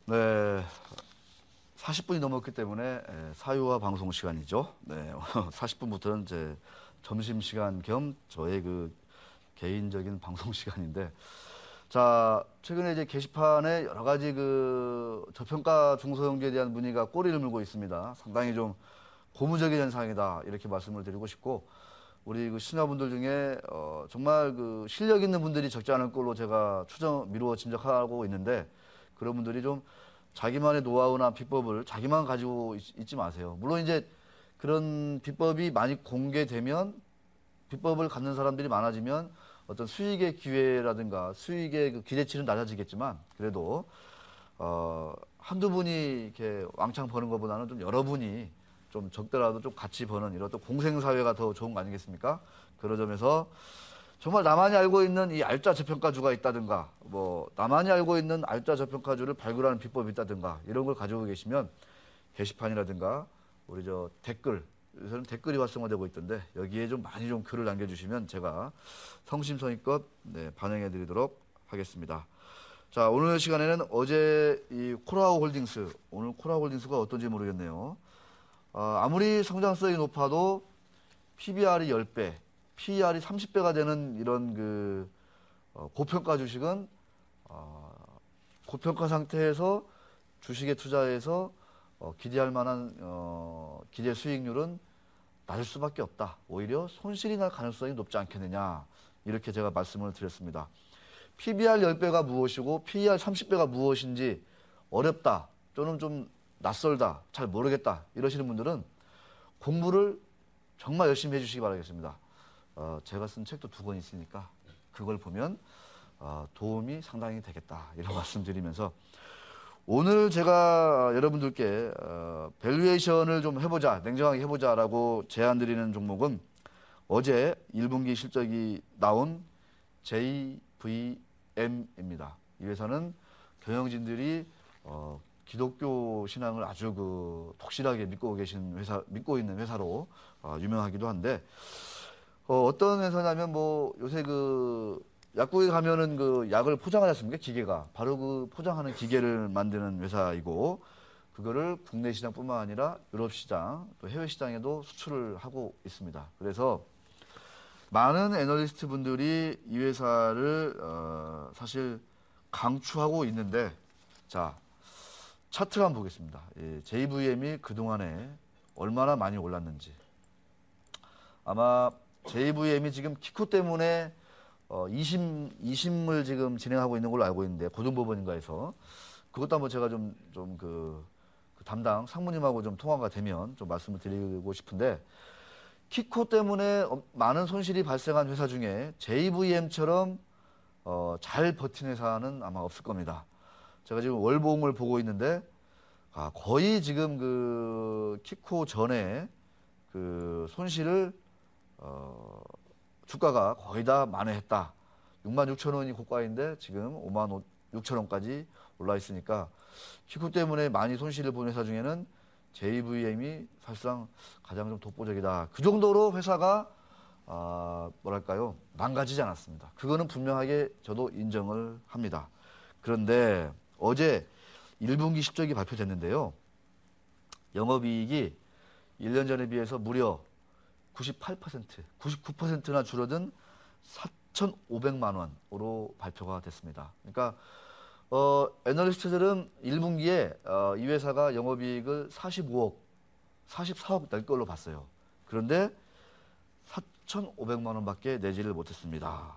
네, 40분이 넘었기 때문에 사유와 방송 시간이죠. 네, 40분부터는 제 점심 시간 겸 저의 그 개인적인 방송 시간인데, 자, 최근에 이제 게시판에 여러 가지 그 저평가 중소형제에 대한 문의가 꼬리를 물고 있습니다. 상당히 좀 고무적인 현상이다 이렇게 말씀을 드리고 싶고, 우리 그 시청자분들 중에 정말 그 실력 있는 분들이 적지 않을 걸로 제가 미루어 짐작하고 있는데, 그런 분들이 좀 자기만의 노하우나 비법을 자기만 가지고 있지 마세요. 물론 이제 그런 비법이 많이 공개되면, 비법을 갖는 사람들이 많아지면 어떤 수익의 기회라든가 수익의 그 기대치는 낮아지겠지만, 그래도 한두 분이 이렇게 왕창 버는 것보다는 좀 여러 분이 좀 적더라도 좀 같이 버는 이런 또 공생사회가 더 좋은 거 아니겠습니까? 그런 점에서 정말 나만이 알고 있는 이 알짜 저평가주가 있다든가, 뭐 나만이 알고 있는 알짜 저평가주를 발굴하는 비법이 있다든가, 이런 걸 가지고 계시면 게시판이라든가 우리 저 댓글, 요새는 댓글이 활성화되고 있던데, 여기에 좀 많이 좀 글을 남겨주시면 제가 성심성의껏 반영해 드리도록 하겠습니다. 자, 오늘 시간에는 어제 이 코라우 홀딩스, 오늘 코라우 홀딩스가 어떤지 모르겠네요. 아무리 성장성이 높아도 PBR이 10배, PER이 30배가 되는 이런 그 고평가 주식은 고평가 상태에서 주식에 투자해서 기대할 만한 기대 수익률은 낮을 수밖에 없다. 오히려 손실이 날 가능성이 높지 않겠느냐, 이렇게 제가 말씀을 드렸습니다. PBR 10배가 무엇이고 PER 30배가 무엇인지 어렵다 또는 좀 낯설다, 잘 모르겠다 이러시는 분들은 공부를 정말 열심히 해주시기 바라겠습니다. 제가 쓴 책도 2권 있으니까 그걸 보면 도움이 상당히 되겠다, 이런 말씀드리면서, 오늘 제가 여러분들께 밸류에이션을 좀 해보자, 냉정하게 해보자라고 제안드리는 종목은 어제 1분기 실적이 나온 JVM입니다. 이 회사는 경영진들이 기독교 신앙을 아주 그 독실하게 믿고 있는 회사로 유명하기도 한데, 어떤 회사냐면 뭐 요새 그 약국에 가면은 그 약을 포장하지 않습니까? 기계가. 바로 그 포장하는 기계를 만드는 회사이고, 그거를 국내 시장뿐만 아니라 유럽 시장, 또 해외 시장에도 수출을 하고 있습니다. 그래서 많은 애널리스트 분들이 이 회사를 사실 강추하고 있는데, 자, 차트를 한번 보겠습니다. JVM이 그동안에 얼마나 많이 올랐는지. 아마 JVM이 지금 키코 때문에 2심을 지금 진행하고 있는 걸로 알고 있는데, 고등법원인가에서 그것도 한번 제가 그 담당 상무님하고 좀 통화가 되면 좀 말씀을 드리고 싶은데, 키코 때문에 많은 손실이 발생한 회사 중에 JVM처럼 잘 버틴 회사는 아마 없을 겁니다. 제가 지금 월봉을 보고 있는데 거의 지금 그 키코 전에 그 손실을 주가가 거의 다 만회했다. 66,000원이 고가인데 지금 56,000원까지 올라 있으니까, 키코 때문에 많이 손실을 본 회사 중에는 JVM이 사실상 가장 좀 독보적이다. 그 정도로 회사가 뭐랄까요, 망가지지 않았습니다. 그거는 분명하게 저도 인정을 합니다. 그런데 어제 1분기 실적이 발표됐는데요, 영업이익이 1년 전에 비해서 무려 98%, 99%나 줄어든 4,500만 원으로 발표가 됐습니다. 그러니까 애널리스트들은 1분기에 이 회사가 영업이익을 45억, 44억 낼 걸로 봤어요. 그런데 4,500만 원밖에 내지를 못했습니다.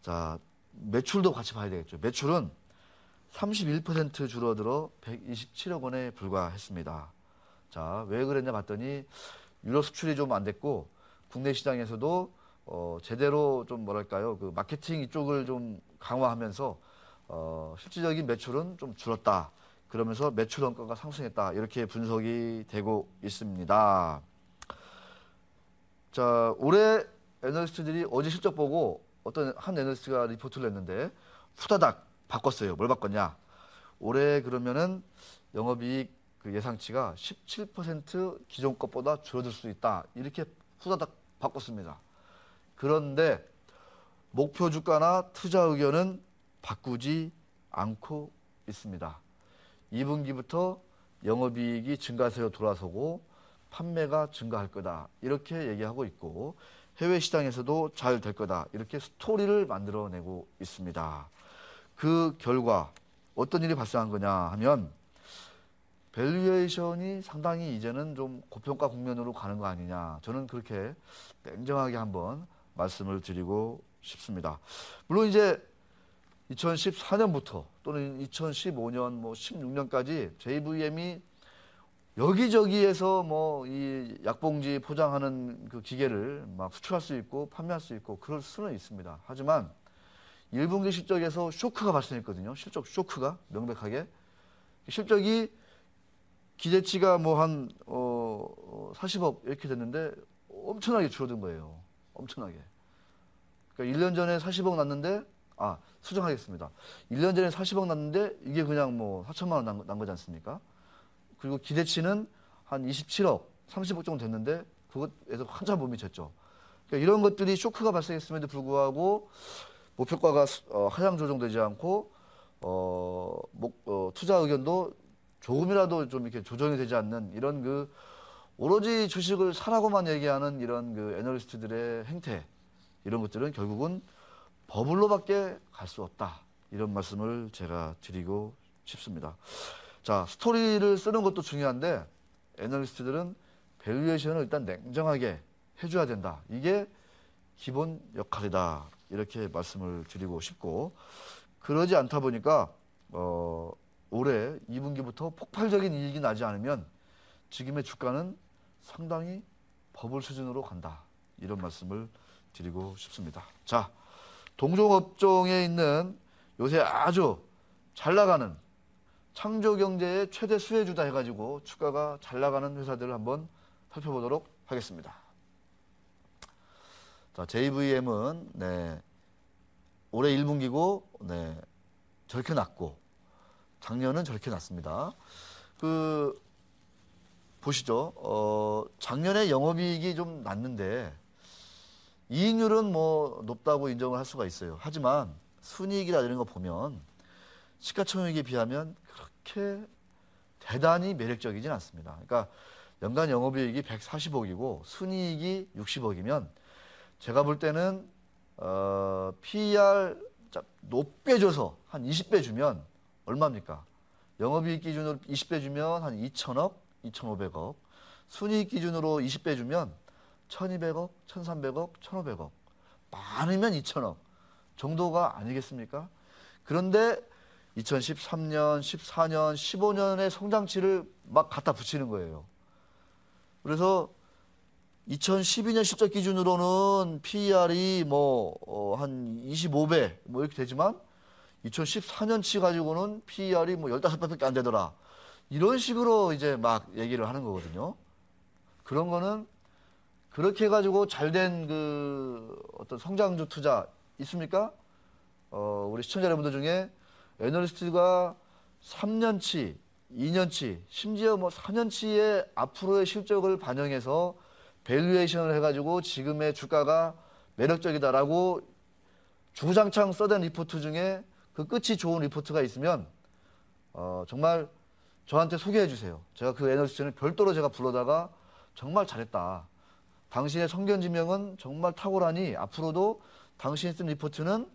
자, 매출도 같이 봐야 되겠죠. 매출은 31% 줄어들어 127억 원에 불과했습니다. 자, 왜 그랬냐 봤더니 유럽 수출이 좀 안 됐고, 국내 시장에서도 제대로 좀 뭐랄까요, 그 마케팅 이쪽을 좀 강화하면서 실질적인 매출은 좀 줄었다. 그러면서 매출 원가가 상승했다. 이렇게 분석이 되고 있습니다. 자, 올해 애널리스트들이 어제 실적 보고 어떤 한 애널리스트가 리포트를 냈는데 후다닥 바꿨어요. 뭘 바꿨냐? 올해 그러면은 영업이익 그 예상치가 17% 기존 것보다 줄어들 수 있다. 이렇게 후다닥 바꿨습니다. 그런데 목표 주가나 투자 의견은 바꾸지 않고 있습니다. 2분기부터 영업이익이 증가세로 돌아서고 판매가 증가할 거다. 이렇게 얘기하고 있고 해외 시장에서도 잘 될 거다. 이렇게 스토리를 만들어내고 있습니다. 그 결과 어떤 일이 발생한 거냐 하면 밸류에이션이 상당히 이제는 좀 고평가 국면으로 가는 거 아니냐. 저는 그렇게 냉정하게 한번 말씀을 드리고 싶습니다. 물론 이제 2014년부터 또는 2015년, 뭐 16년까지 JVM이 여기저기에서 뭐 이 약봉지 포장하는 그 기계를 막 수출할 수 있고 판매할 수 있고 그럴 수는 있습니다. 하지만 1분기 실적에서 쇼크가 발생했거든요. 실적 쇼크가 명백하게. 실적이 기대치가 뭐 한 40억 이렇게 됐는데 엄청나게 줄어든 거예요. 엄청나게. 그러니까 1년 전에 40억 났는데 수정하겠습니다. 1년 전에 40억 났는데 이게 그냥 뭐 4천만 원 난 거지 않습니까? 그리고 기대치는 한 27억, 30억 정도 됐는데 그것에서 한참 몸이 졌죠. 그러니까 이런 것들이 쇼크가 발생했음에도 불구하고 목표가가 하향 조정되지 않고 투자 의견도 조금이라도 좀 이렇게 조정이 되지 않는 이런 그 오로지 주식을 사라고만 얘기하는 이런 그 애널리스트들의 행태 이런 것들은 결국은 버블로밖에 갈 수 없다. 이런 말씀을 제가 드리고 싶습니다. 자, 스토리를 쓰는 것도 중요한데 애널리스트들은 밸류에이션을 일단 냉정하게 해줘야 된다. 이게 기본 역할이다. 이렇게 말씀을 드리고 싶고 그러지 않다 보니까 올해 2분기부터 폭발적인 이익이 나지 않으면 지금의 주가는 상당히 버블 수준으로 간다. 이런 말씀을 드리고 싶습니다. 자, 동종업종에 있는 요새 아주 잘 나가는 창조경제의 최대 수혜주다 해가지고 주가가 잘 나가는 회사들을 한번 살펴보도록 하겠습니다. 자, JVM은 올해 1분기고 저렇게 났고 작년은 저렇게 났습니다. 보시죠. 작년에 영업이익이 좀 났는데 이익률은 뭐 높다고 인정을 할 수가 있어요. 하지만 순이익이라 이런 거 보면 시가총액에 비하면 그렇게 대단히 매력적이진 않습니다. 그러니까 연간 영업이익이 140억이고 순이익이 60억이면 제가 볼 때는 PER 높게 줘서 한 20배 주면 얼마입니까? 영업이익 기준으로 20배 주면 한 2천억, 2,500억. 순이익 기준으로 20배 주면 1,200억, 1,300억, 1,500억. 많으면 2천억 정도가 아니겠습니까? 그런데 2013년, 14년, 15년의 성장치를 막 갖다 붙이는 거예요. 그래서 2012년 실적 기준으로는 PER이 한 25배 뭐 이렇게 되지만 2014년치 가지고는 PER이 뭐 15배밖에 안 되더라. 이런 식으로 이제 막 얘기를 하는 거거든요. 그런 거는 그렇게 해가지고 잘된 그 어떤 성장주 투자 있습니까? 우리 시청자 여러분들 중에 애널리스트가 3년치, 2년치, 심지어 뭐 4년치의 앞으로의 실적을 반영해서 밸류에이션을 해가지고 지금의 주가가 매력적이다라고 주구장창 써댄 리포트 중에 그 끝이 좋은 리포트가 있으면 정말 저한테 소개해 주세요. 제가 그 애널리스트는 별도로 제가 불러다가 정말 잘했다. 당신의 성견지명은 정말 탁월하니 앞으로도 당신이 쓴 리포트는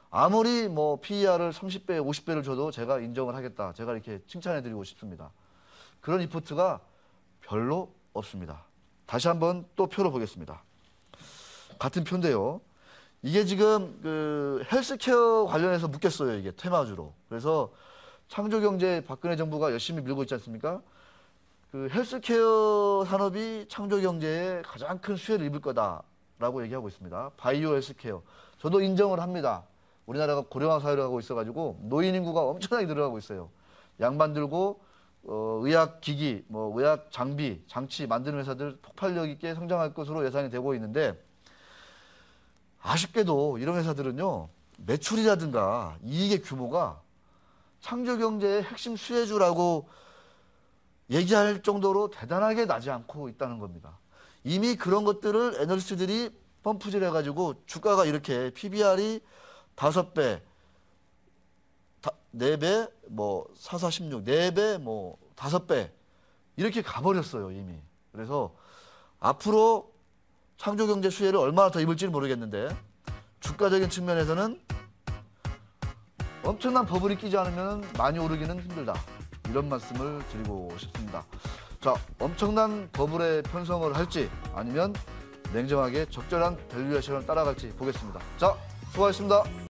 아무리 뭐 PER을 30배, 50배를 줘도 제가 인정을 하겠다. 제가 이렇게 칭찬해 드리고 싶습니다. 그런 리포트가 별로 없습니다. 다시 한번 또 표로 보겠습니다. 같은 표인데요. 이게 지금 그 헬스케어 관련해서 묶였어요. 이게 테마주로. 그래서 창조경제 박근혜 정부가 열심히 밀고 있지 않습니까? 그 헬스케어 산업이 창조경제에 가장 큰 수혜를 입을 거다라고 얘기하고 있습니다. 바이오 헬스케어. 저도 인정을 합니다. 우리나라가 고령화 사회를 하고 있어가지고 노인 인구가 엄청나게 늘어나고 있어요. 양반 들고 의학 기기, 의학 장비, 장치 만드는 회사들 폭발력 있게 성장할 것으로 예상이 되고 있는데 아쉽게도 이런 회사들은요 매출이라든가 이익의 규모가 창조경제의 핵심 수혜주라고 얘기할 정도로 대단하게 나지 않고 있다는 겁니다. 이미 그런 것들을 애널리스트들이 펌프질 해가지고 주가가 이렇게 PBR이 5배, 4배, 뭐 4416, 4배, 뭐 5배 이렇게 가버렸어요 이미. 그래서 앞으로 창조경제 수혜를 얼마나 더 입을지는 모르겠는데 주가적인 측면에서는 엄청난 버블이 끼지 않으면 많이 오르기는 힘들다. 이런 말씀을 드리고 싶습니다. 자, 엄청난 버블에 편성을 할지 아니면 냉정하게 적절한 밸류에이션을 따라갈지 보겠습니다. 자, 수고하셨습니다.